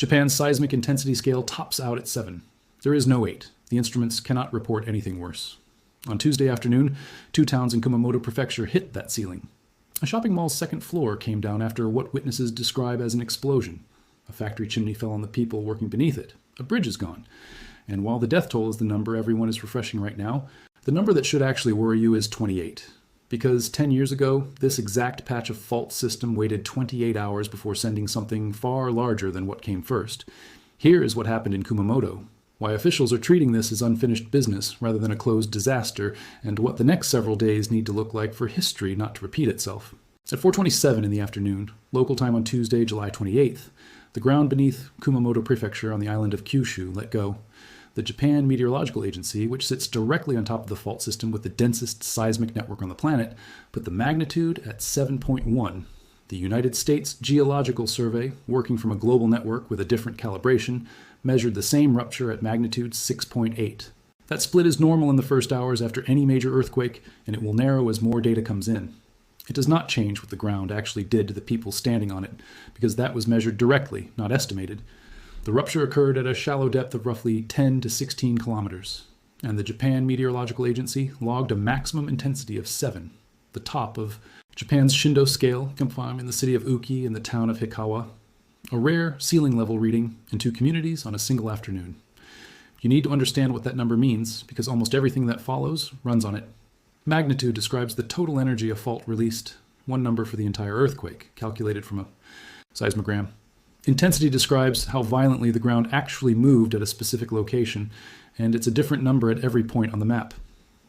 Japan's seismic intensity scale tops out at 7. There is no 8. The instruments cannot report anything worse. On Tuesday afternoon, 2 towns in Kumamoto Prefecture hit that ceiling. A shopping mall's second floor came down after what witnesses describe as an explosion. A factory chimney fell on the people working beneath it. A bridge is gone. And while the death toll is the number everyone is refreshing right now, the number that should actually worry you is 28. Because 10 years ago, this exact patch of fault system waited 28 hours before sending something far larger than what came first. Here is what happened in Kumamoto, why officials are treating this as unfinished business rather than a closed disaster, and what the next several days need to look like for history not to repeat itself. At 4:27 in the afternoon, local time on Tuesday, July 28th, the ground beneath Kumamoto Prefecture on the island of Kyushu let go. The Japan Meteorological Agency, which sits directly on top of the fault system with the densest seismic network on the planet, put the magnitude at 7.1. The United States Geological Survey, working from a global network with a different calibration, measured the same rupture at magnitude 6.8. That split is normal in the first hours after any major earthquake, and it will narrow as more data comes in. It does not change what the ground actually did to the people standing on it, because that was measured directly, not estimated. The rupture occurred at a shallow depth of roughly 10 to 16 kilometers, and the Japan Meteorological Agency logged a maximum intensity of 7, the top of Japan's Shindo scale, confined in the city of Uki and the town of Hikawa, a rare ceiling level reading in 2 communities on a single afternoon. You need to understand what that number means, because almost everything that follows runs on it. Magnitude describes the total energy a fault released, one number for the entire earthquake, calculated from a seismogram. Intensity describes how violently the ground actually moved at a specific location, and it's a different number at every point on the map.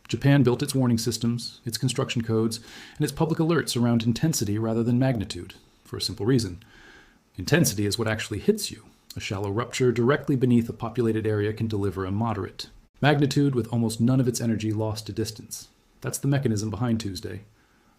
Japan built its warning systems, its construction codes, and its public alerts around intensity rather than magnitude, for a simple reason. Intensity is what actually hits you. A shallow rupture directly beneath a populated area can deliver a moderate. Magnitude with almost none of its energy lost to distance. That's the mechanism behind Tuesday.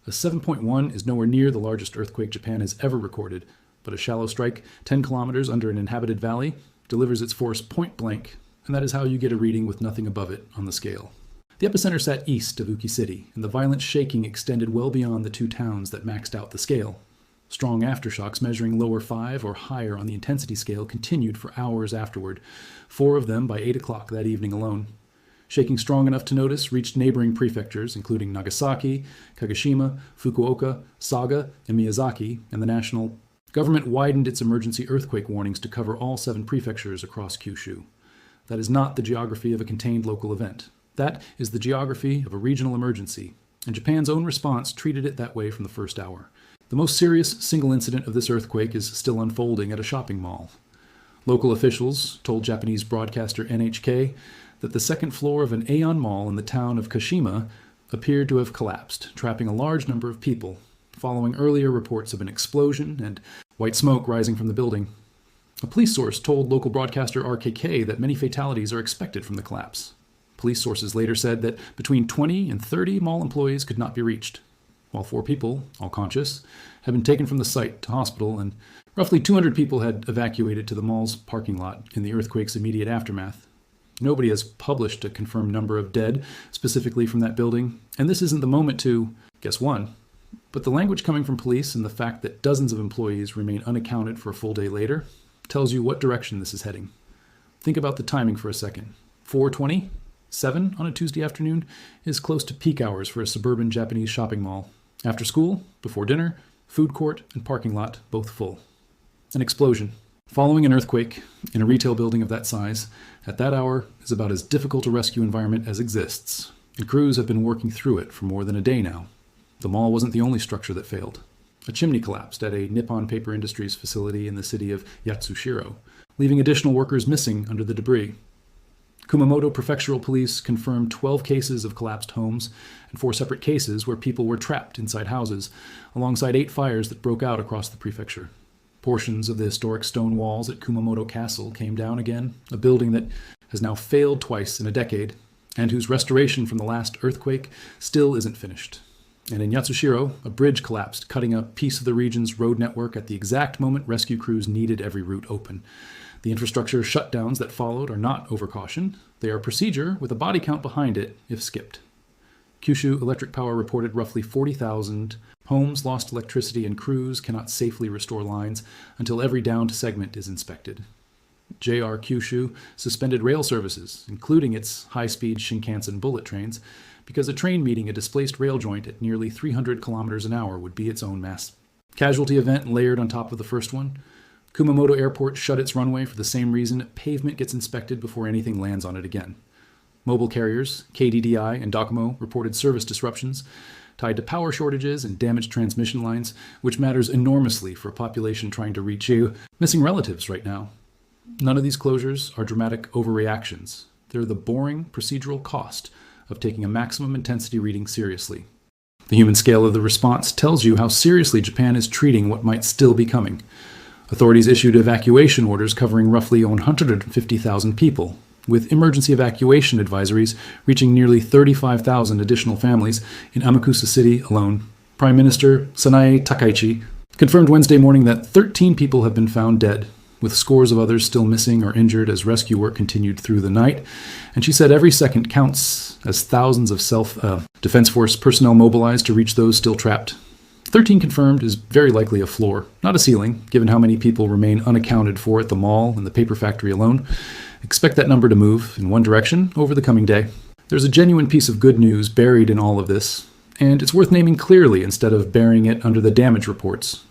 A 7.1 is nowhere near the largest earthquake Japan has ever recorded, but a shallow strike 10 kilometers under an inhabited valley delivers its force point blank, and that is how you get a reading with nothing above it on the scale. The epicenter sat east of Uki City, and the violent shaking extended well beyond the 2 towns that maxed out the scale. Strong aftershocks measuring lower 5 or higher on the intensity scale continued for hours afterward, 4 of them by 8 o'clock that evening alone. Shaking strong enough to notice reached neighboring prefectures, including Nagasaki, Kagoshima, Fukuoka, Saga, and Miyazaki, and the national government widened its emergency earthquake warnings to cover all 7 prefectures across Kyushu. That is not the geography of a contained local event. That is the geography of a regional emergency, and Japan's own response treated it that way from the first hour. The most serious single incident of this earthquake is still unfolding at a shopping mall. Local officials told Japanese broadcaster NHK that the second floor of an Aeon mall in the town of Kashima appeared to have collapsed, trapping a large number of people, following earlier reports of an explosion and white smoke rising from the building. A police source told local broadcaster RKK that many fatalities are expected from the collapse. Police sources later said that between 20 and 30 mall employees could not be reached, while 4 people, all conscious, had been taken from the site to hospital, and roughly 200 people had evacuated to the mall's parking lot in the earthquake's immediate aftermath. Nobody has published a confirmed number of dead specifically from that building, and this isn't the moment to guess one. But the language coming from police and the fact that dozens of employees remain unaccounted for a full day later tells you what direction this is heading. Think about the timing for a second. 4:20? 7 on a Tuesday afternoon is close to peak hours for a suburban Japanese shopping mall. After school, before dinner, food court, and parking lot, both full. An explosion, following an earthquake in a retail building of that size, at that hour is about as difficult a rescue environment as exists, and crews have been working through it for more than a day now. The mall wasn't the only structure that failed. A chimney collapsed at a Nippon Paper Industries facility in the city of Yatsushiro, leaving additional workers missing under the debris. Kumamoto Prefectural Police confirmed 12 cases of collapsed homes and 4 separate cases where people were trapped inside houses, alongside 8 fires that broke out across the prefecture. Portions of the historic stone walls at Kumamoto Castle came down again, a building that has now failed twice in a decade, and whose restoration from the last earthquake still isn't finished. And in Yatsushiro, a bridge collapsed, cutting a piece of the region's road network at the exact moment rescue crews needed every route open. The infrastructure shutdowns that followed are not overcaution. They are procedure with a body count behind it if skipped. Kyushu Electric Power reported roughly 40,000 homes lost electricity, and crews cannot safely restore lines until every downed segment is inspected. JR Kyushu suspended rail services, including its high-speed Shinkansen bullet trains, because a train meeting a displaced rail joint at nearly 300 kilometers an hour would be its own mass casualty event layered on top of the first one. Kumamoto Airport shut its runway for the same reason pavement gets inspected before anything lands on it again. Mobile carriers, KDDI and Docomo, reported service disruptions tied to power shortages and damaged transmission lines, which matters enormously for a population trying to reach you. Missing relatives right now. None of these closures are dramatic overreactions. They're the boring procedural cost of taking a maximum intensity reading seriously. The human scale of the response tells you how seriously Japan is treating what might still be coming. Authorities issued evacuation orders covering roughly 150,000 people, with emergency evacuation advisories reaching nearly 35,000 additional families in Amakusa City alone. Prime Minister Sanae Takaichi confirmed Wednesday morning that 13 people have been found dead, with scores of others still missing or injured as rescue work continued through the night. And she said every second counts as thousands of Defense Force personnel mobilized to reach those still trapped. 13 confirmed is very likely a floor, not a ceiling, given how many people remain unaccounted for at the mall and the paper factory alone. Expect that number to move in one direction over the coming day. There's a genuine piece of good news buried in all of this, and it's worth naming clearly instead of burying it under the damage reports.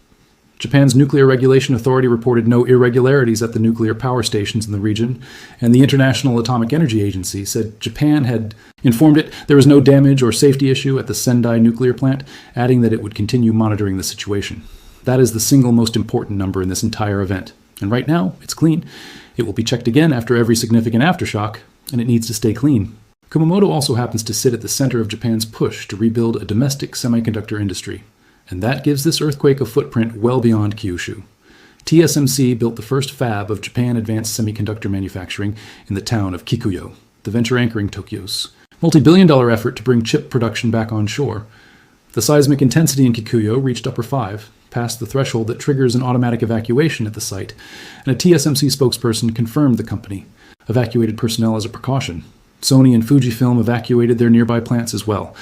Japan's Nuclear Regulation Authority reported no irregularities at the nuclear power stations in the region, and the International Atomic Energy Agency said Japan had informed it there was no damage or safety issue at the Sendai nuclear plant, adding that it would continue monitoring the situation. That is the single most important number in this entire event, and right now, it's clean. It will be checked again after every significant aftershock, and it needs to stay clean. Kumamoto also happens to sit at the center of Japan's push to rebuild a domestic semiconductor industry. And that gives this earthquake a footprint well beyond Kyushu. TSMC built the first fab of Japan Advanced Semiconductor Manufacturing in the town of Kikuyo, the venture anchoring Tokyo's multi-billion-dollar effort to bring chip production back on shore. The seismic intensity in Kikuyo reached upper 5, past the threshold that triggers an automatic evacuation at the site, and a TSMC spokesperson confirmed the company evacuated personnel as a precaution. Sony and Fujifilm evacuated their nearby plants as well.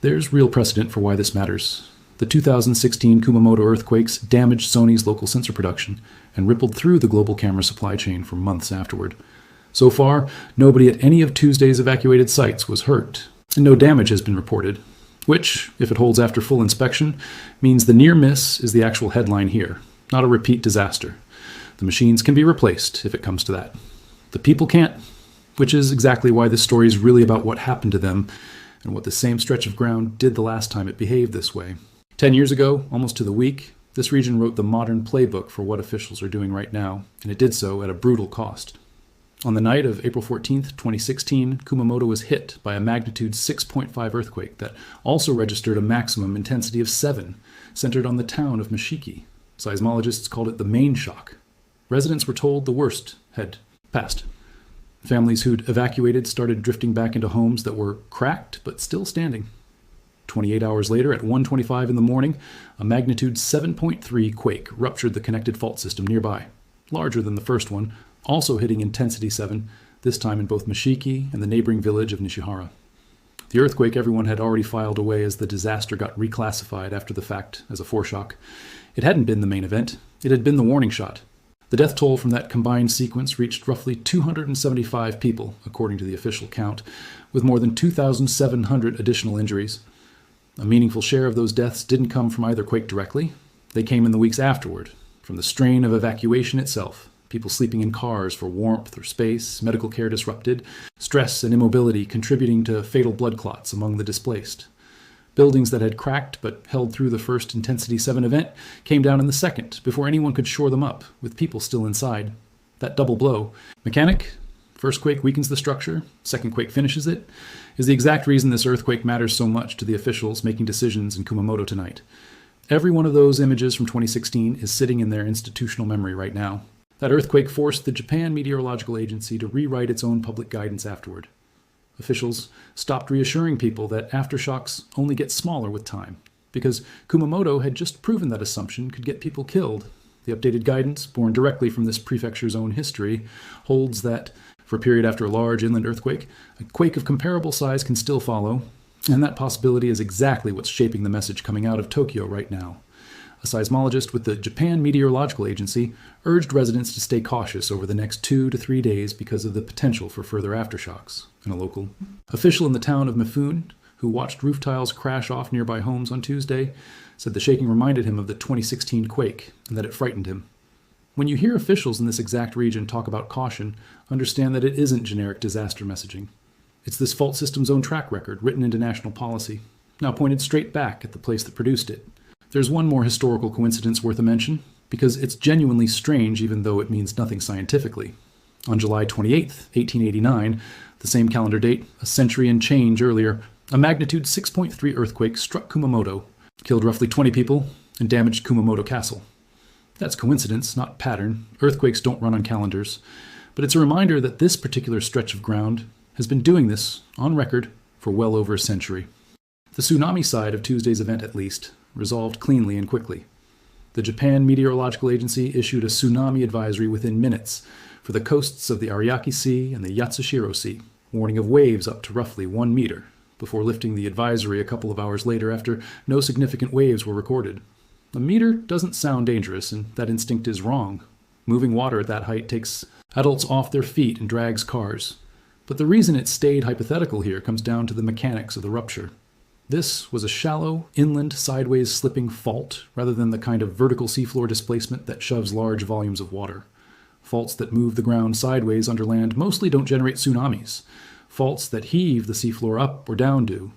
There's real precedent for why this matters. The 2016 Kumamoto earthquakes damaged Sony's local sensor production and rippled through the global camera supply chain for months afterward. So far, nobody at any of Tuesday's evacuated sites was hurt, and no damage has been reported, which, if it holds after full inspection, means the near miss is the actual headline here, not a repeat disaster. The machines can be replaced if it comes to that. The people can't, which is exactly why this story is really about what happened to them and what the same stretch of ground did the last time it behaved this way. 10 years ago, almost to the week, this region wrote the modern playbook for what officials are doing right now, and it did so at a brutal cost. On the night of April 14, 2016, Kumamoto was hit by a magnitude 6.5 earthquake that also registered a maximum intensity of 7, centered on the town of Mashiki. Seismologists called it the main shock. Residents were told the worst had passed. Families who'd evacuated started drifting back into homes that were cracked but still standing. 28 hours later, at 1:25 in the morning, a magnitude 7.3 quake ruptured the connected fault system nearby, larger than the first one, also hitting intensity 7, this time in both Mashiki and the neighboring village of Nishihara. The earthquake everyone had already filed away as the disaster got reclassified after the fact as a foreshock. It hadn't been the main event, it had been the warning shot. The death toll from that combined sequence reached roughly 275 people, according to the official count, with more than 2,700 additional injuries. A meaningful share of those deaths didn't come from either quake directly. They came in the weeks afterward, from the strain of evacuation itself, people sleeping in cars for warmth or space, medical care disrupted, stress and immobility contributing to fatal blood clots among the displaced. Buildings that had cracked but held through the first Intensity 7 event came down in the second before anyone could shore them up, with people still inside. That double blow, mechanic, first quake weakens the structure, second quake finishes it, is the exact reason this earthquake matters so much to the officials making decisions in Kumamoto tonight. Every one of those images from 2016 is sitting in their institutional memory right now. That earthquake forced the Japan Meteorological Agency to rewrite its own public guidance afterward. Officials stopped reassuring people that aftershocks only get smaller with time, because Kumamoto had just proven that assumption could get people killed. The updated guidance, born directly from this prefecture's own history, holds that for a period after a large inland earthquake, a quake of comparable size can still follow, and that possibility is exactly what's shaping the message coming out of Tokyo right now. A seismologist with the Japan Meteorological Agency urged residents to stay cautious over the next 2 to 3 days because of the potential for further aftershocks. And a local official in the town of Mifune, who watched roof tiles crash off nearby homes on Tuesday, said the shaking reminded him of the 2016 quake and that it frightened him. When you hear officials in this exact region talk about caution, understand that it isn't generic disaster messaging. It's this fault system's own track record, written into national policy, now pointed straight back at the place that produced it. There's one more historical coincidence worth a mention, because it's genuinely strange even though it means nothing scientifically. On July 28, 1889, the same calendar date, a century and change earlier, a magnitude 6.3 earthquake struck Kumamoto, killed roughly 20 people, and damaged Kumamoto Castle. That's coincidence, not pattern. Earthquakes don't run on calendars. But it's a reminder that this particular stretch of ground has been doing this, on record, for well over a century. The tsunami side of Tuesday's event, at least, resolved cleanly and quickly. The Japan Meteorological Agency issued a tsunami advisory within minutes for the coasts of the Ariake Sea and the Yatsushiro Sea, warning of waves up to roughly 1 meter, before lifting the advisory a couple of hours later after no significant waves were recorded. A meter doesn't sound dangerous, and that instinct is wrong. Moving water at that height takes adults off their feet and drags cars. But the reason it stayed hypothetical here comes down to the mechanics of the rupture. This was a shallow, inland, sideways slipping fault rather than the kind of vertical seafloor displacement that shoves large volumes of water. Faults that move the ground sideways under land mostly don't generate tsunamis. Faults that heave the seafloor up or down do.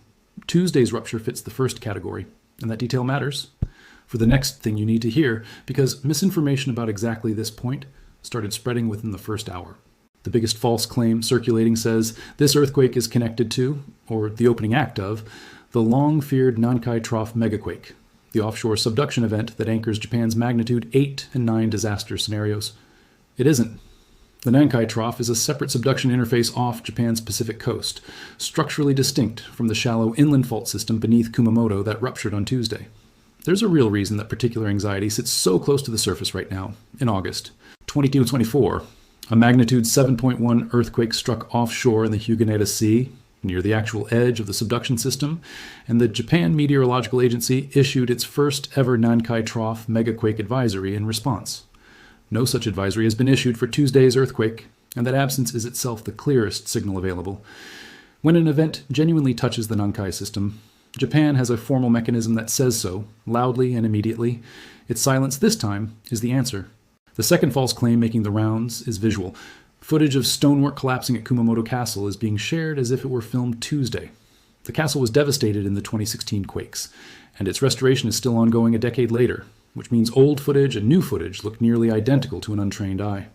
Tuesday's rupture fits the first category, and that detail matters for the next thing you need to hear, because misinformation about exactly this point started spreading within the first hour. The biggest false claim circulating says this earthquake is connected to, or the opening act of, the long-feared Nankai Trough megaquake, the offshore subduction event that anchors Japan's magnitude 8 and 9 disaster scenarios. It isn't. The Nankai Trough is a separate subduction interface off Japan's Pacific coast, structurally distinct from the shallow inland fault system beneath Kumamoto that ruptured on Tuesday. There's a real reason that particular anxiety sits so close to the surface right now, in August 2224. A magnitude 7.1 earthquake struck offshore in the Hugoneta Sea, near the actual edge of the subduction system, and the Japan Meteorological Agency issued its first ever Nankai Trough megaquake advisory in response. No such advisory has been issued for Tuesday's earthquake, and that absence is itself the clearest signal available. When an event genuinely touches the Nankai system, Japan has a formal mechanism that says so, loudly and immediately. Its silence this time is the answer. The second false claim making the rounds is visual. Footage of stonework collapsing at Kumamoto Castle is being shared as if it were filmed Tuesday. The castle was devastated in the 2016 quakes, and its restoration is still ongoing a decade later, which means old footage and new footage look nearly identical to an untrained eye.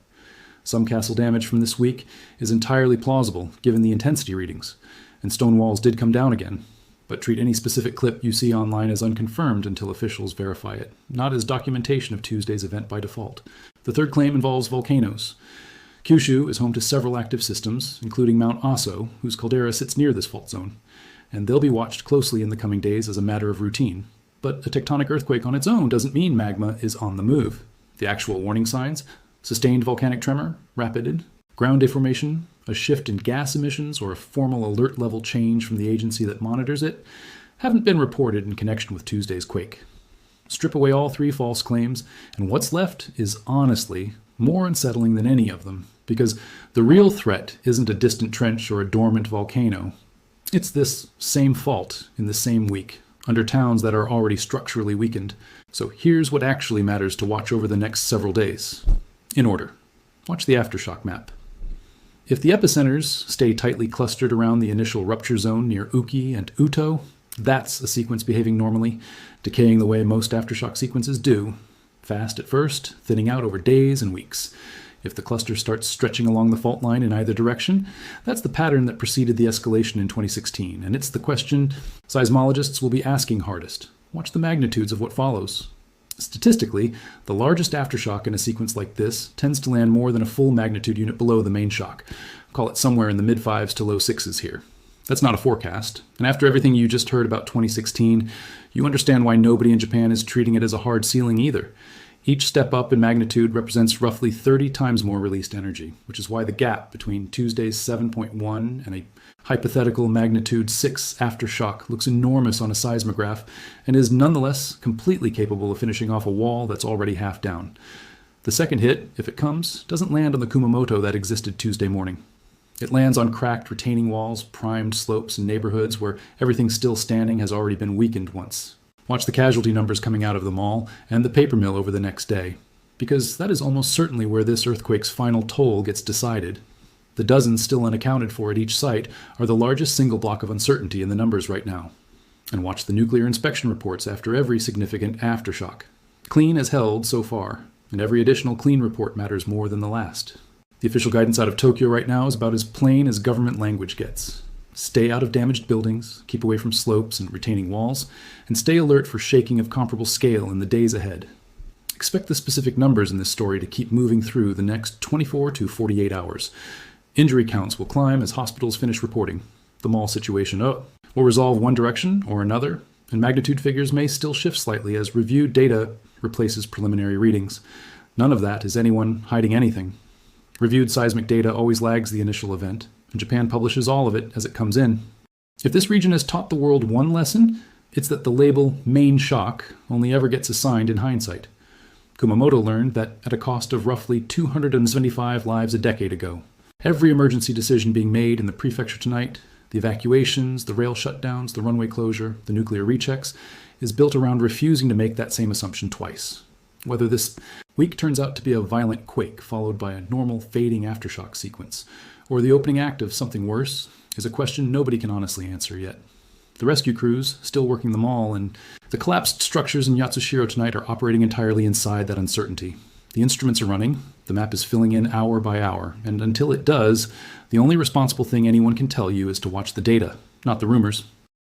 Some castle damage from this week is entirely plausible, given the intensity readings, and stone walls did come down again, but treat any specific clip you see online as unconfirmed until officials verify it, not as documentation of Tuesday's event by default. The third claim involves volcanoes. Kyushu is home to several active systems, including Mount Aso, whose caldera sits near this fault zone, and they'll be watched closely in the coming days as a matter of routine. But a tectonic earthquake on its own doesn't mean magma is on the move. The actual warning signs, sustained volcanic tremor, rapid ground deformation, a shift in gas emissions, or a formal alert level change from the agency that monitors it, haven't been reported in connection with Tuesday's quake. Strip away all three false claims, and what's left is honestly more unsettling than any of them, because the real threat isn't a distant trench or a dormant volcano. It's this same fault in the same week, under towns that are already structurally weakened. So here's what actually matters to watch over the next several days. In order. Watch the aftershock map. If the epicenters stay tightly clustered around the initial rupture zone near Uki and Uto, that's a sequence behaving normally, decaying the way most aftershock sequences do. Fast at first, thinning out over days and weeks. If the cluster starts stretching along the fault line in either direction, that's the pattern that preceded the escalation in 2016, and it's the question seismologists will be asking hardest. Watch the magnitudes of what follows. Statistically, the largest aftershock in a sequence like this tends to land more than a full magnitude unit below the main shock. Call it somewhere in the mid-5s to low 6s here. That's not a forecast, and after everything you just heard about 2016, you understand why nobody in Japan is treating it as a hard ceiling either. Each step up in magnitude represents roughly 30 times more released energy, which is why the gap between Tuesday's 7.1 and a hypothetical magnitude 6 aftershock looks enormous on a seismograph and is nonetheless completely capable of finishing off a wall that's already half down. The second hit, if it comes, doesn't land on the Kumamoto that existed Tuesday morning. It lands on cracked retaining walls, primed slopes, and neighborhoods where everything still standing has already been weakened once. Watch the casualty numbers coming out of the mall and the paper mill over the next day, because that is almost certainly where this earthquake's final toll gets decided. The dozens still unaccounted for at each site are the largest single block of uncertainty in the numbers right now. And watch the nuclear inspection reports after every significant aftershock. Clean as held so far, and every additional clean report matters more than the last. The official guidance out of Tokyo right now is about as plain as government language gets. Stay out of damaged buildings, keep away from slopes and retaining walls, and stay alert for shaking of comparable scale in the days ahead. Expect the specific numbers in this story to keep moving through the next 24 to 48 hours. Injury counts will climb as hospitals finish reporting. The mall situation will resolve one direction or another, and magnitude figures may still shift slightly as reviewed data replaces preliminary readings. None of that is anyone hiding anything. Reviewed seismic data always lags the initial event, and Japan publishes all of it as it comes in. If this region has taught the world one lesson, it's that the label main shock only ever gets assigned in hindsight. Kumamoto learned that at a cost of roughly 275 lives a decade ago. Every emergency decision being made in the prefecture tonight, the evacuations, the rail shutdowns, the runway closure, the nuclear rechecks, is built around refusing to make that same assumption twice. Whether this week turns out to be a violent quake followed by a normal fading aftershock sequence, or the opening act of something worse, is a question nobody can honestly answer yet. The rescue crews, still working the mall, and the collapsed structures in Yatsushiro tonight are operating entirely inside that uncertainty. The instruments are running, the map is filling in hour by hour, and until it does, the only responsible thing anyone can tell you is to watch the data, not the rumors.